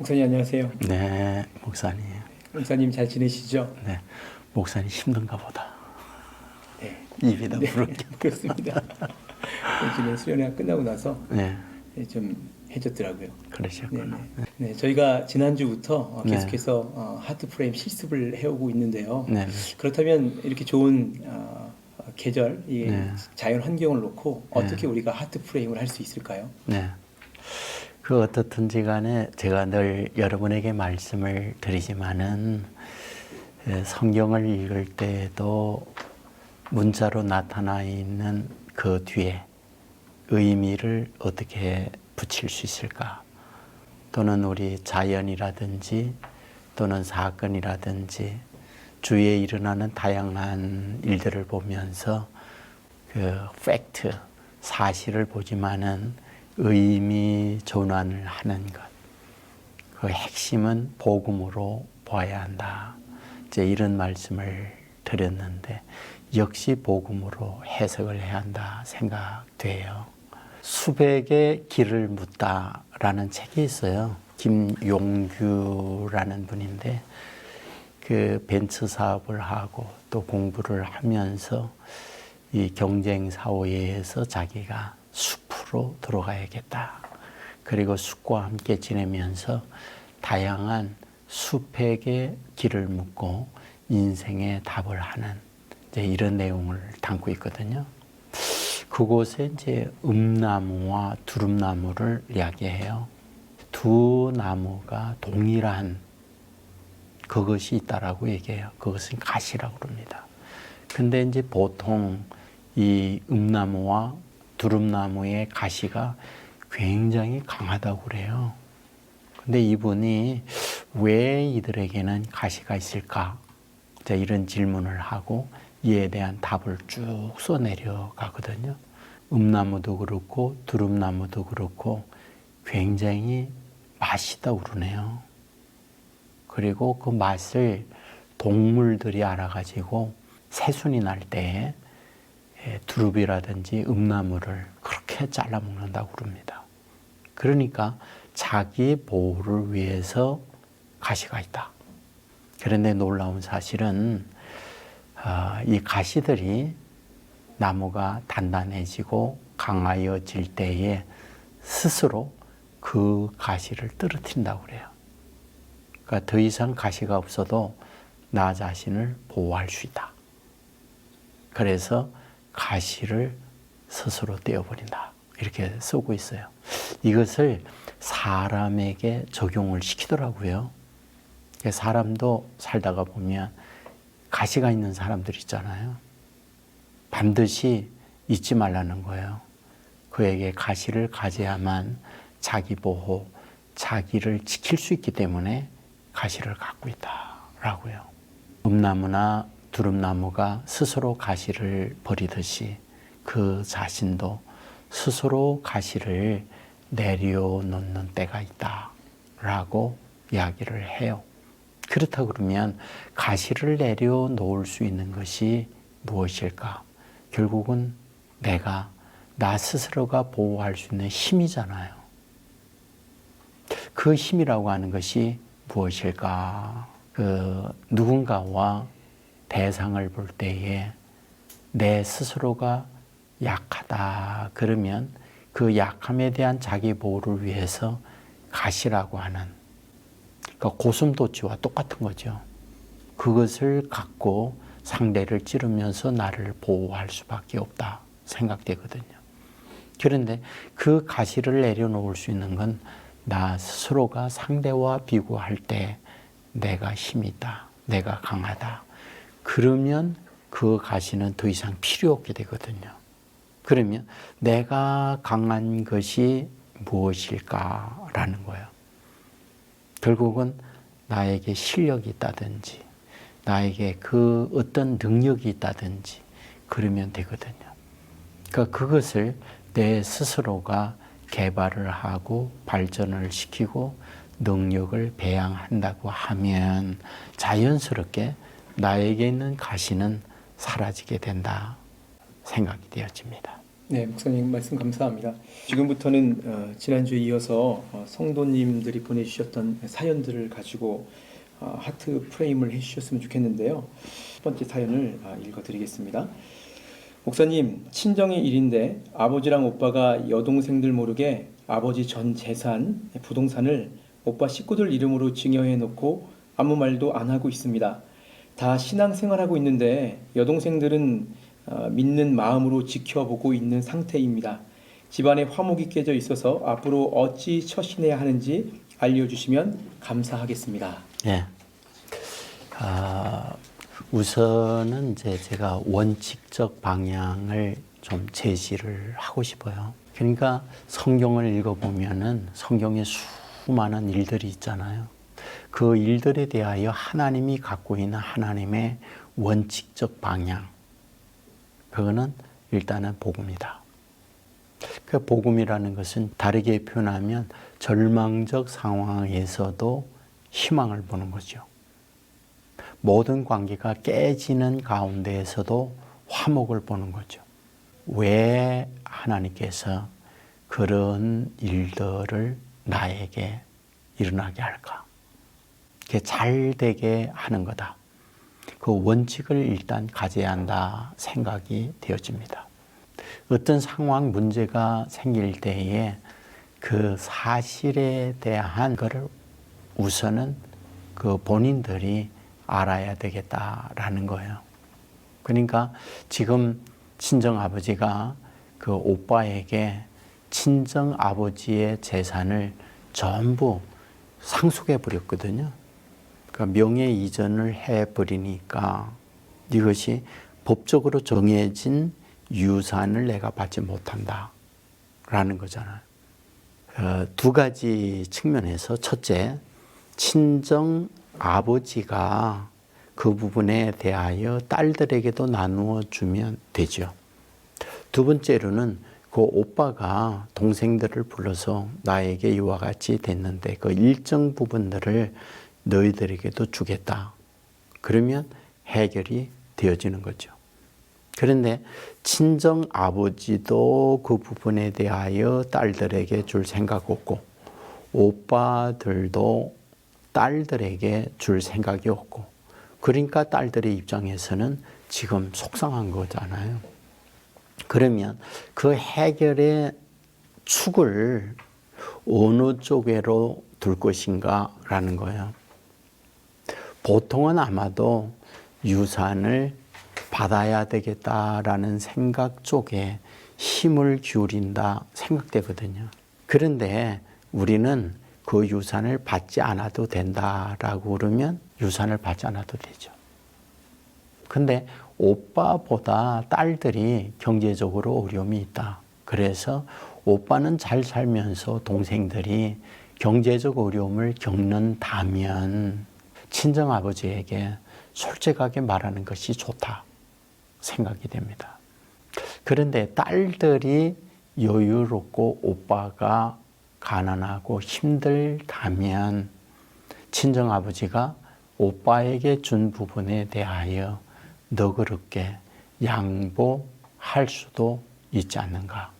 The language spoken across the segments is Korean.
목사님 안녕하세요. 네, 목사님. 목사님 잘 지내시죠? 네, 목사님 힘든가 보다. 네. 입이 다 네, 부르게. 그렇습니다. 요즘에 수련회가 끝나고 나서 네, 좀 해졌더라고요. 그러셨구나. 네, 저희가 지난주부터 네. 계속해서 하트 프레임 실습을 해오고 있는데요. 네, 네. 그렇다면 이렇게 좋은 계절, 이 네. 자연 환경을 놓고 네. 어떻게 우리가 하트 프레임을 할 수 있을까요? 네. 그 어떻든지 간에 제가 늘 여러분에게 말씀을 드리지만은 성경을 읽을 때에도 문자로 나타나 있는 그 뒤에 의미를 어떻게 붙일 수 있을까? 또는 우리 자연이라든지 또는 사건이라든지 주위에 일어나는 다양한 일들을 보면서 그 팩트, 사실을 보지만은 의미 전환을 하는 것. 그 핵심은 복음으로 봐야 한다. 이제 이런 말씀을 드렸는데 역시 복음으로 해석을 해야 한다 생각돼요. 수백의 길을 묻다라는 책이 있어요. 김용규라는 분인데 그 벤처 사업을 하고 또 공부를 하면서 이 경쟁 사회에서 자기가 숲으로 들어가야겠다. 그리고 숲과 함께 지내면서 다양한 숲에게 길을 묻고 인생의 답을 하는 이제 이런 내용을 담고 있거든요. 그곳에 이제 음나무와 두릅나무를 이야기해요. 두 나무가 동일한 그것이 있다라고 얘기해요. 그것은 가시라고 그럽니다. 근데 이제 보통 이 음나무와 두릅나무의 가시가 굉장히 강하다고 그래요. 근데 이분이 왜 이들에게는 가시가 있을까? 이런 질문을 하고 이에 대한 답을 쭉 써내려 가거든요. 음나무도 그렇고 두릅나무도 그렇고 굉장히 맛있다고 그러네요. 그리고 그 맛을 동물들이 알아가지고 새순이 날 때 두릅이라든지 음나무를 그렇게 잘라 먹는다고 그럽니다. 그러니까 자기 보호를 위해서 가시가 있다. 그런데 놀라운 사실은 이 가시들이 나무가 단단해지고 강하여질 때에 스스로 그 가시를 떨어뜨린다고 그래요. 그러니까 더 이상 가시가 없어도 나 자신을 보호할 수 있다. 그래서 가시를 스스로 떼어버린다. 이렇게 쓰고 있어요. 이것을 사람에게 적용을 시키더라고요. 사람도 살다가 보면 가시가 있는 사람들 있잖아요. 반드시 잊지 말라는 거예요. 그에게 가시를 가져야만 자기 보호, 자기를 지킬 수 있기 때문에 가시를 갖고 있다라고요. 음나무나 두릅나무가 스스로 가시를 버리듯이 그 자신도 스스로 가시를 내려놓는 때가 있다라고 이야기를 해요. 그렇다 그러면 가시를 내려놓을 수 있는 것이 무엇일까? 결국은 내가 나 스스로가 보호할 수 있는 힘이잖아요. 그 힘이라고 하는 것이 무엇일까? 누군가와 대상을 볼 때에 내 스스로가 약하다 그러면 그 약함에 대한 자기 보호를 위해서 가시라고 하는, 그러니까 고슴도치와 똑같은 거죠. 그것을 갖고 상대를 찌르면서 나를 보호할 수밖에 없다 생각되거든요. 그런데 그 가시를 내려놓을 수 있는 건 나 스스로가 상대와 비교할 때 내가 힘이 있다, 내가 강하다. 그러면 그 가시는 더 이상 필요 없게 되거든요. 그러면 내가 강한 것이 무엇일까라는 거예요. 결국은 나에게 실력이 있다든지 나에게 그 어떤 능력이 있다든지 그러면 되거든요. 그러니까 그것을 내 스스로가 개발을 하고 발전을 시키고 능력을 배양한다고 하면 자연스럽게 나에게 있는 가시는 사라지게 된다 생각이 되어집니다. 네, 목사님 말씀 감사합니다. 지금부터는 지난주에 이어서 성도님들이 보내주셨던 사연들을 가지고 하트 프레임을 해주셨으면 좋겠는데요. 첫 번째 사연을 읽어드리겠습니다. 목사님, 친정의 일인데 아버지랑 오빠가 여동생들 모르게 아버지 전 재산, 부동산을 오빠 식구들 이름으로 증여해놓고 아무 말도 안 하고 있습니다. 다 신앙생활하고 있는데 여동생들은 믿는 마음으로 지켜보고 있는 상태입니다. 집안에 화목이 깨져 있어서 앞으로 어찌 처신해야 하는지 알려주시면 감사하겠습니다. 예. 우선은 이제 제가 원칙적 방향을 좀 제시를 하고 싶어요. 그러니까 성경을 읽어보면은 성경에 수많은 일들이 있잖아요. 그 일들에 대하여 하나님이 갖고 있는 하나님의 원칙적 방향, 그거는 일단은 복음이다. 그 복음이라는 것은 다르게 표현하면 절망적 상황에서도 희망을 보는 거죠. 모든 관계가 깨지는 가운데에서도 화목을 보는 거죠. 왜 하나님께서 그런 일들을 나에게 일어나게 할까? 그게 잘 되게 하는 거다. 그 원칙을 일단 가져야 한다 생각이 되어집니다. 어떤 상황, 문제가 생길 때에 그 사실에 대한 것을 우선은 그 본인들이 알아야 되겠다라는 거예요. 그러니까 지금 친정 아버지가 그 오빠에게 친정 아버지의 재산을 전부 상속해 버렸거든요. 그러니까 명예 이전을 해 버리니까 이것이 법적으로 정해진 유산을 내가 받지 못한다라는 거잖아요. 두 가지 측면에서 첫째, 친정 아버지가 그 부분에 대하여 딸들에게도 나누어 주면 되죠. 두 번째로는 그 오빠가 동생들을 불러서 나에게 이와 같이 됐는데 그 일정 부분들을 너희들에게도 주겠다. 그러면 해결이 되어지는 거죠. 그런데 친정 아버지도 그 부분에 대하여 딸들에게 줄 생각 없고 오빠들도 딸들에게 줄 생각이 없고 그러니까 딸들의 입장에서는 지금 속상한 거잖아요. 그러면 그 해결의 축을 어느 쪽으로 둘 것인가라는 거예요. 보통은 아마도 유산을 받아야 되겠다라는 생각 쪽에 힘을 기울인다 생각되거든요. 그런데 우리는 그 유산을 받지 않아도 된다라고 그러면 유산을 받지 않아도 되죠. 근데 오빠보다 딸들이 경제적으로 어려움이 있다. 그래서 오빠는 잘 살면서 동생들이 경제적 어려움을 겪는다면 친정아버지에게 솔직하게 말하는 것이 좋다 생각이 됩니다. 그런데 딸들이 여유롭고 오빠가 가난하고 힘들다면 친정아버지가 오빠에게 준 부분에 대하여 너그럽게 양보할 수도 있지 않는가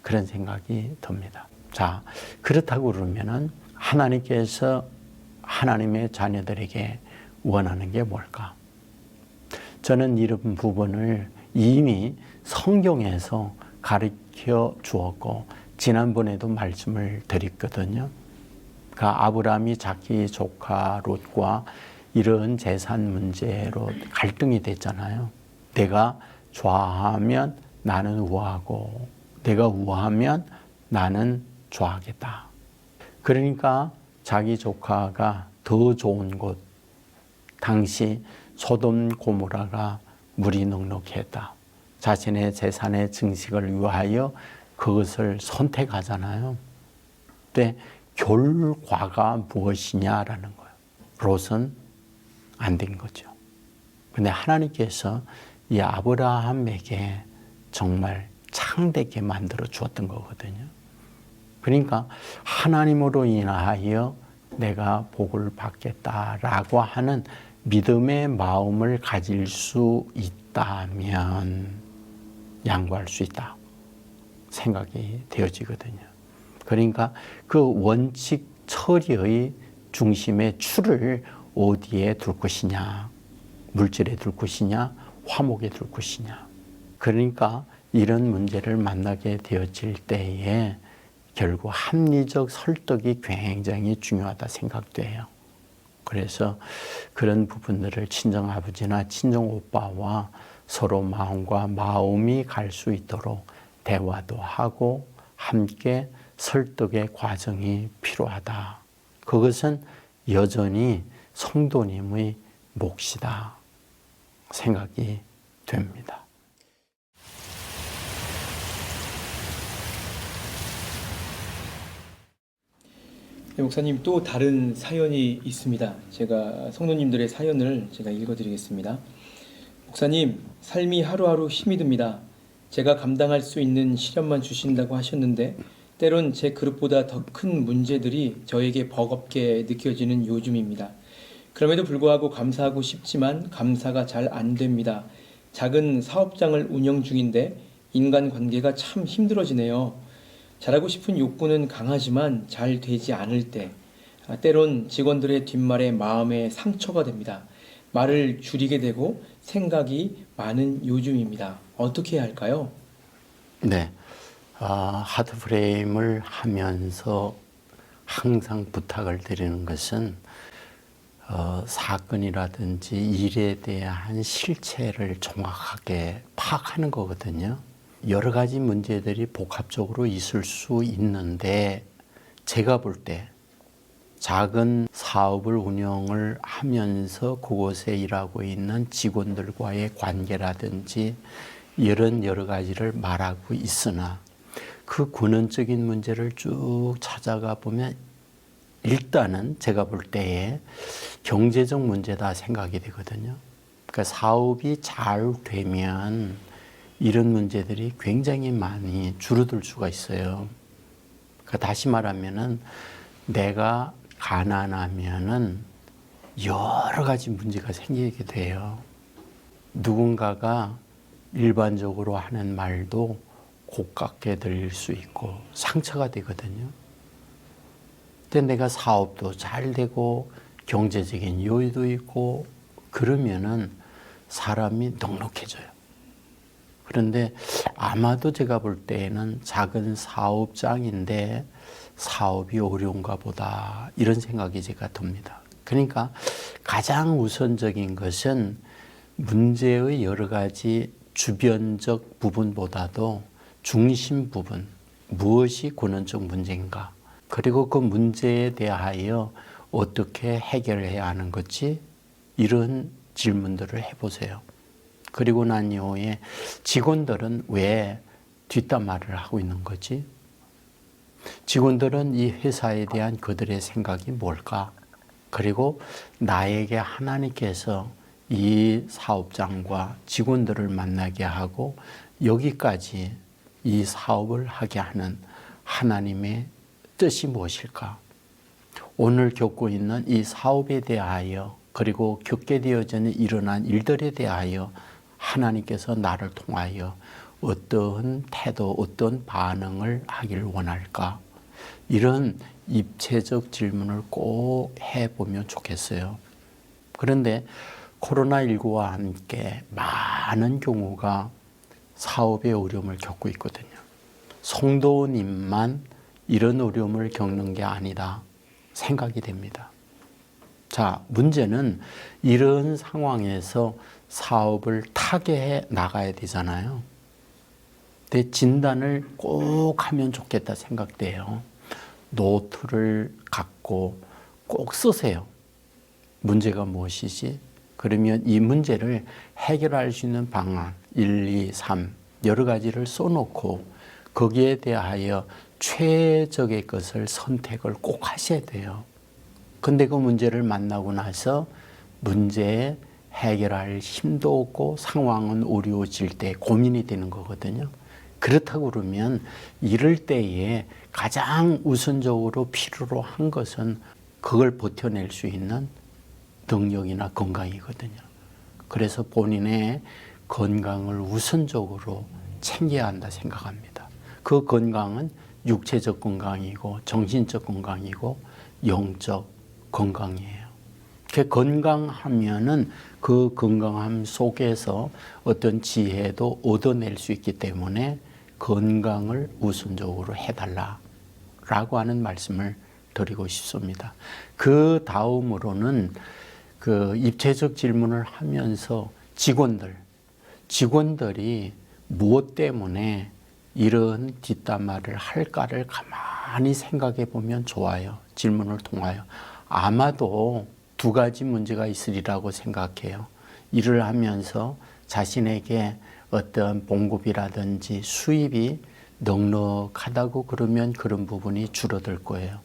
그런 생각이 듭니다. 자, 그렇다고 그러면은 하나님께서 하나님의 자녀들에게 원하는 게 뭘까? 저는 이런 부분을 이미 성경에서 가르쳐 주었고 지난번에도 말씀을 드렸거든요. 그 아브라함이 자기 조카 롯과 이런 재산 문제로 갈등이 됐잖아요. 내가 좌하면 나는 우하고 내가 우하면 나는 좌하겠다. 그러니까 자기 조카가 더 좋은 곳, 당시 소돔 고모라가 물이 넉넉했다. 자신의 재산의 증식을 위하여 그것을 선택하잖아요. 근데 결과가 무엇이냐라는 거예요. 롯은 안 된 거죠. 근데 하나님께서 이 아브라함에게 정말 창대하게 만들어 주었던 거거든요. 그러니까 하나님으로 인하여 내가 복을 받겠다라고 하는 믿음의 마음을 가질 수 있다면 양보할 수 있다. 생각이 되어지거든요. 그러니까 그 원칙 처리의 중심의 추를 어디에 둘 것이냐, 물질에 둘 것이냐, 화목에 둘 것이냐. 그러니까 이런 문제를 만나게 되어질 때에 결국 합리적 설득이 굉장히 중요하다 생각돼요. 그래서 그런 부분들을 친정아버지나 친정오빠와 서로 마음과 마음이 갈 수 있도록 대화도 하고 함께 설득의 과정이 필요하다. 그것은 여전히 성도님의 몫이다 생각이 됩니다. 네, 목사님, 또 다른 사연이 있습니다. 제가 성도님들의 사연을 제가 읽어드리겠습니다. 목사님, 삶이 하루하루 힘이 듭니다. 제가 감당할 수 있는 시련만 주신다고 하셨는데 때론 제 그릇보다 더 큰 문제들이 저에게 버겁게 느껴지는 요즘입니다. 그럼에도 불구하고 감사하고 싶지만 감사가 잘 안 됩니다. 작은 사업장을 운영 중인데 인간관계가 참 힘들어지네요. 잘하고 싶은 욕구는 강하지만 잘 되지 않을 때 때론 직원들의 뒷말에 마음에 상처가 됩니다. 말을 줄이게 되고 생각이 많은 요즘입니다. 어떻게 해야 할까요? 네, 하드프레임을 하면서 항상 부탁을 드리는 것은 사건이라든지 일에 대한 실체를 정확하게 파악하는 거거든요. 여러 가지 문제들이 복합적으로 있을 수 있는데 제가 볼 때 작은 사업을 운영을 하면서 그곳에 일하고 있는 직원들과의 관계라든지 이런 여러 가지를 말하고 있으나 그 근원적인 문제를 쭉 찾아가 보면 일단은 제가 볼 때에 경제적 문제다 생각이 되거든요. 그러니까 사업이 잘 되면 이런 문제들이 굉장히 많이 줄어들 수가 있어요. 그러니까 다시 말하면은 내가 가난하면은 여러 가지 문제가 생기게 돼요. 누군가가 일반적으로 하는 말도 고깝게 들릴 수 있고 상처가 되거든요. 근데 내가 사업도 잘 되고 경제적인 여유도 있고 그러면은 사람이 넉넉해져요. 그런데 아마도 제가 볼 때에는 작은 사업장인데 사업이 어려운가 보다 이런 생각이 제가 듭니다. 그러니까 가장 우선적인 것은 문제의 여러 가지 주변적 부분보다도 중심 부분, 무엇이 근원적 문제인가, 그리고 그 문제에 대하여 어떻게 해결해야 하는 것지, 이런 질문들을 해보세요. 그리고 난 이후에 직원들은 왜 뒷담 말을 하고 있는 거지? 직원들은 이 회사에 대한 그들의 생각이 뭘까? 그리고 나에게 하나님께서 이 사업장과 직원들을 만나게 하고 여기까지 이 사업을 하게 하는 하나님의 뜻이 무엇일까? 오늘 겪고 있는 이 사업에 대하여 그리고 겪게 되어지는 일어난 일들에 대하여 하나님께서 나를 통하여 어떤 태도, 어떤 반응을 하기를 원할까? 이런 입체적 질문을 꼭 해보면 좋겠어요. 그런데 코로나19와 함께 많은 경우가 사업의 어려움을 겪고 있거든요. 성도님만 이런 어려움을 겪는 게 아니다 생각이 됩니다. 자, 문제는 이런 상황에서 사업을 타개해 나가야 되잖아요. 근데 진단을 꼭 하면 좋겠다 생각돼요. 노트를 갖고 꼭 쓰세요. 문제가 무엇이지? 그러면 이 문제를 해결할 수 있는 방안 1, 2, 3 여러 가지를 써놓고 거기에 대하여 최적의 것을 선택을 꼭 하셔야 돼요. 근데 그 문제를 만나고 나서 문제에 해결할 힘도 없고 상황은 어려워질 때 고민이 되는 거거든요. 그렇다고 그러면 이럴 때에 가장 우선적으로 필요로 한 것은 그걸 버텨낼 수 있는 능력이나 건강이거든요. 그래서 본인의 건강을 우선적으로 챙겨야 한다 생각합니다. 그 건강은 육체적 건강이고 정신적 건강이고 영적 건강이에요. 그 건강하면은 그 건강함 속에서 어떤 지혜도 얻어낼 수 있기 때문에 건강을 우선적으로 해달라라고 하는 말씀을 드리고 싶습니다. 그 다음으로는 그 입체적 질문을 하면서 직원들이 무엇 때문에 이런 뒷담화를 할까를 가만히 생각해 보면 좋아요. 질문을 통하여. 아마도 두 가지 문제가 있으리라고 생각해요. 일을 하면서 자신에게 어떤 봉급이라든지 수입이 넉넉하다고 그러면 그런 부분이 줄어들 거예요.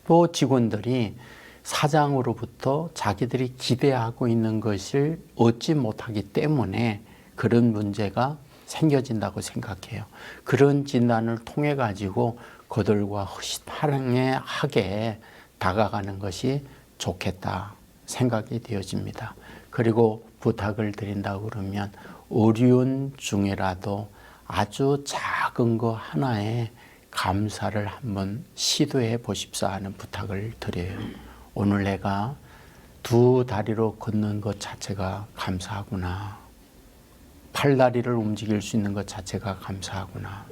또 직원들이 사장으로부터 자기들이 기대하고 있는 것을 얻지 못하기 때문에 그런 문제가 생겨진다고 생각해요. 그런 진단을 통해 가지고 그들과 화랑하게 다가가는 것이 좋겠다 생각이 되어집니다. 그리고 부탁을 드린다고 그러면 어려운 중에라도 아주 작은 거 하나에 감사를 한번 시도해 보십사 하는 부탁을 드려요. 오늘 내가 두 다리로 걷는 것 자체가 감사하구나. 팔다리를 움직일 수 있는 것 자체가 감사하구나.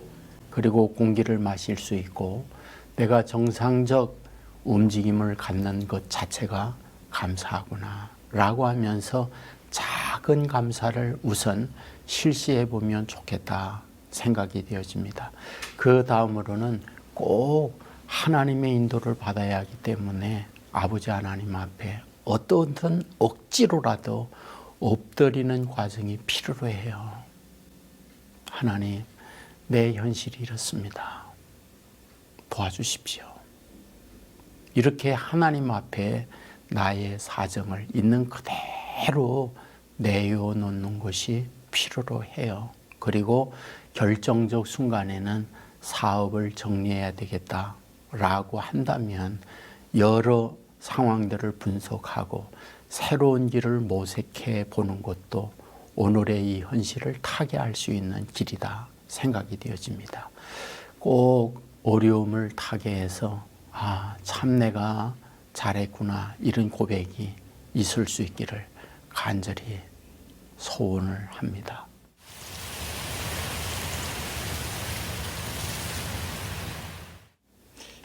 그리고 공기를 마실 수 있고 내가 정상적 움직임을 갖는 것 자체가 감사하구나 라고 하면서 작은 감사를 우선 실시해 보면 좋겠다 생각이 되어집니다. 그 다음으로는 꼭 하나님의 인도를 받아야 하기 때문에 아버지 하나님 앞에 어떠한 억지로라도 엎드리는 과정이 필요로 해요. 하나님, 내 현실이 이렇습니다. 도와주십시오. 이렇게 하나님 앞에 나의 사정을 있는 그대로 내어놓는 것이 필요로 해요. 그리고 결정적 순간에는 사업을 정리해야 되겠다라고 한다면 여러 상황들을 분석하고 새로운 길을 모색해 보는 것도 오늘의 이 현실을 타개할 수 있는 길이다 생각이 되어집니다. 꼭 어려움을 타개해서 참 내가 잘했구나 이런 고백이 있을 수 있기를 간절히 소원을 합니다.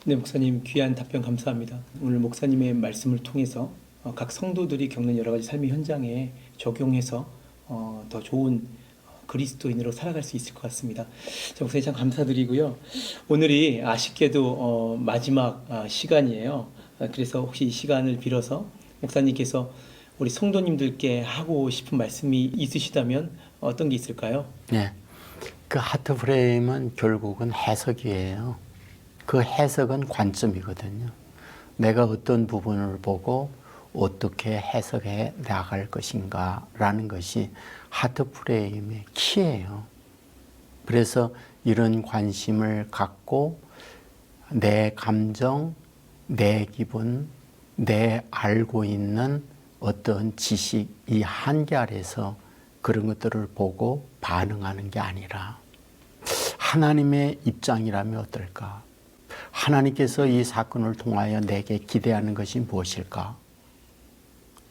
네, 목사님 귀한 답변 감사합니다. 오늘 목사님의 말씀을 통해서 각 성도들이 겪는 여러 가지 삶의 현장에 적용해서 더 좋은 그리스도인으로 살아갈 수 있을 것 같습니다. 자, 목사님 참 감사드리고요. 오늘이 아쉽게도 마지막 시간이에요. 그래서 혹시 이 시간을 빌어서 목사님께서 우리 성도님들께 하고 싶은 말씀이 있으시다면 어떤 게 있을까요? 네, 그 하트 프레임은 결국은 해석이에요. 그 해석은 관점이거든요. 내가 어떤 부분을 보고 어떻게 해석해 나갈 것인가라는 것이 하트 프레임의 키예요. 그래서 이런 관심을 갖고 내 감정, 내 기분, 내 알고 있는 어떤 지식, 이 한계 아래서 그런 것들을 보고 반응하는 게 아니라 하나님의 입장이라면 어떨까? 하나님께서 이 사건을 통하여 내게 기대하는 것이 무엇일까?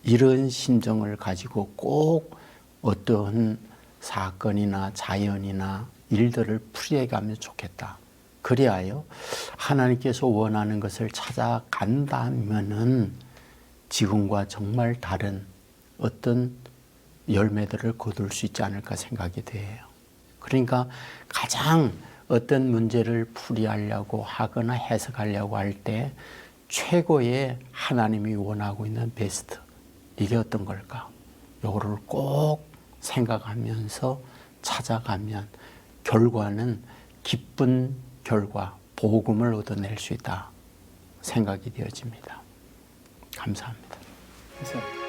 이런 심정을 가지고 꼭 어떤 사건이나 자연이나 일들을 풀이해가면 좋겠다. 그리하여 하나님께서 원하는 것을 찾아간다면은 지금과 정말 다른 어떤 열매들을 거둘 수 있지 않을까 생각이 돼요. 그러니까 가장 어떤 문제를 풀이하려고 하거나 해석하려고 할 때 최고의 하나님이 원하고 있는 베스트, 이게 어떤 걸까? 요거를 꼭 생각하면서 찾아가면 결과는 기쁜 결과, 복음을 얻어낼 수 있다 생각이 되어집니다. 감사합니다. 감사합니다.